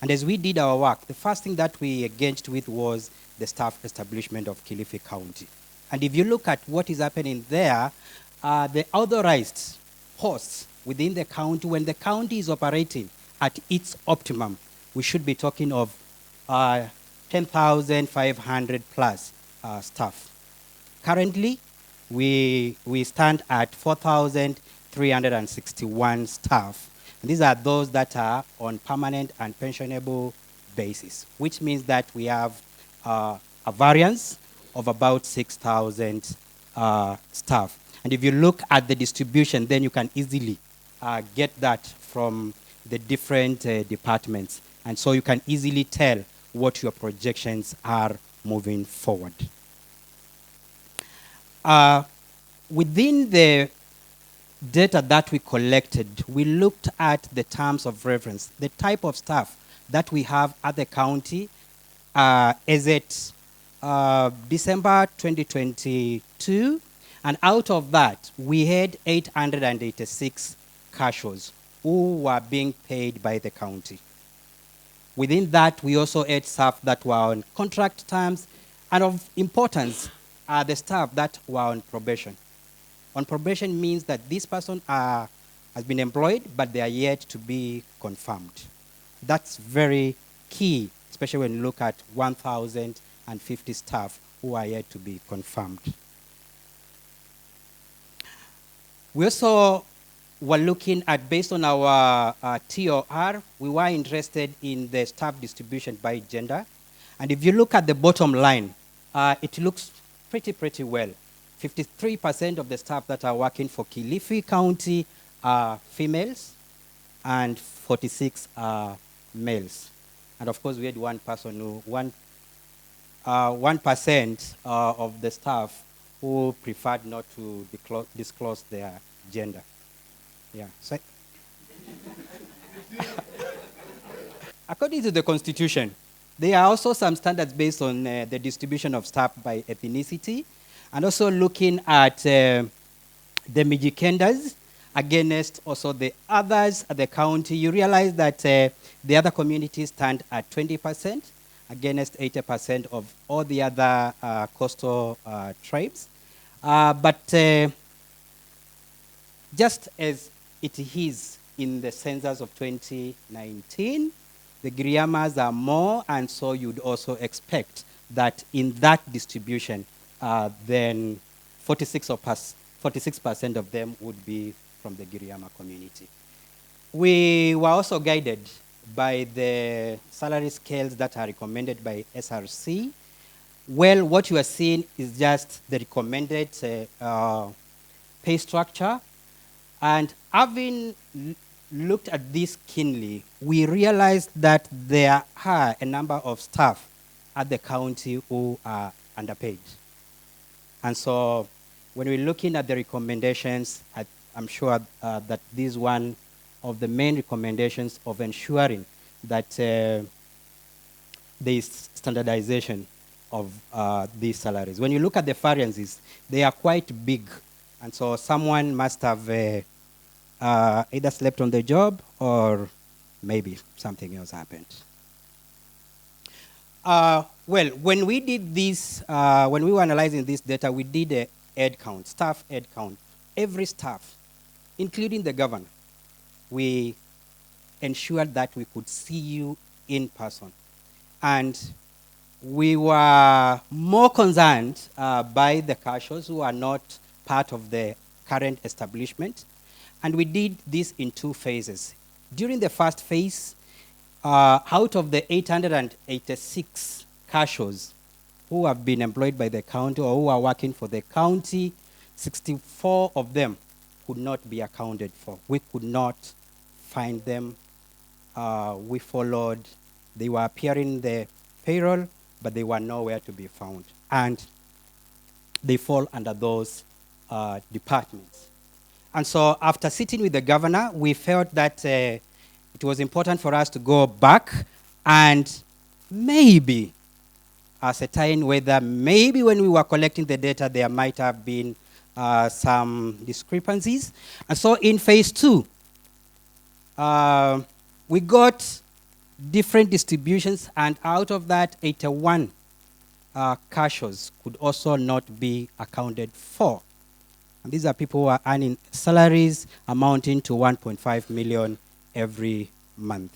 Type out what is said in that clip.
And as we did our work, the first thing that we engaged with was the staff establishment of Kilifi County. And if you look at what is happening there, the authorized posts within the county, when the county is operating at its optimum, we should be talking of 10,500 plus staff. Currently, we stand at 4,361 staff. And these are those that are on permanent and pensionable basis, which means that we have a variance of about 6,000 staff. And if you look at the distribution, then you can easily get that from the different departments. And so you can easily tell what your projections are moving forward. Within the data that we collected, we looked at the terms of reference, the type of staff that we have at the county as it December 2022, and out of that, we had 886 casuals who were being paid by the county. Within that, we also had staff that were on contract terms, and of importance are the staff that were on probation. On probation means that this person has been employed, but they are yet to be confirmed. That's very key, especially when you look at 1,050 staff who are yet to be confirmed. We also were looking at, based on our TOR, we were interested in the staff distribution by gender. And if you look at the bottom line, it looks pretty well. 53% of the staff that are working for Kilifi County are females, and 46 are males. And of course, we had one person who, 1% of the staff who preferred not to disclose their gender. Yeah. So according to the Constitution, there are also some standards based on the distribution of staff by ethnicity, and also looking at the Mijikenders against also the others at the county. You realize that the other communities stand at 20% against 80% of all the other coastal tribes. But just as it is in the census of 2019, the Giriamas are more, and so you'd also expect that in that distribution, then 46% of them would be from the Giriama community. We were also guided by the salary scales that are recommended by SRC. Well, what you are seeing is just the recommended pay structure. And having looked at this keenly, we realized that there are a number of staff at the county who are underpaid. And so when we're looking at the recommendations, I'm sure that this is one of the main recommendations of ensuring that there is standardization of these salaries. When you look at the variances, they are quite big. And so someone must have either slept on the job or maybe something else happened. Well, when we did this, when we were analyzing this data, we did a head count, staff head count. Every staff, including the governor, we ensured that we could see you in person. And we were more concerned by the casuals who are not part of the current establishment. And we did this in two phases. During the first phase, out of the 886 casuals who have been employed by the county or who are working for the county, 64 of them could not be accounted for. We could not find them. We followed. They were appearing in the payroll, but they were nowhere to be found. And they fall under those departments. And so after sitting with the governor, we felt that it was important for us to go back and maybe ascertain whether maybe when we were collecting the data, there might have been some discrepancies. And so in phase two, we got different distributions, and out of that, 81 cashers could also not be accounted for. And these are people who are earning salaries amounting to 1.5 million every month.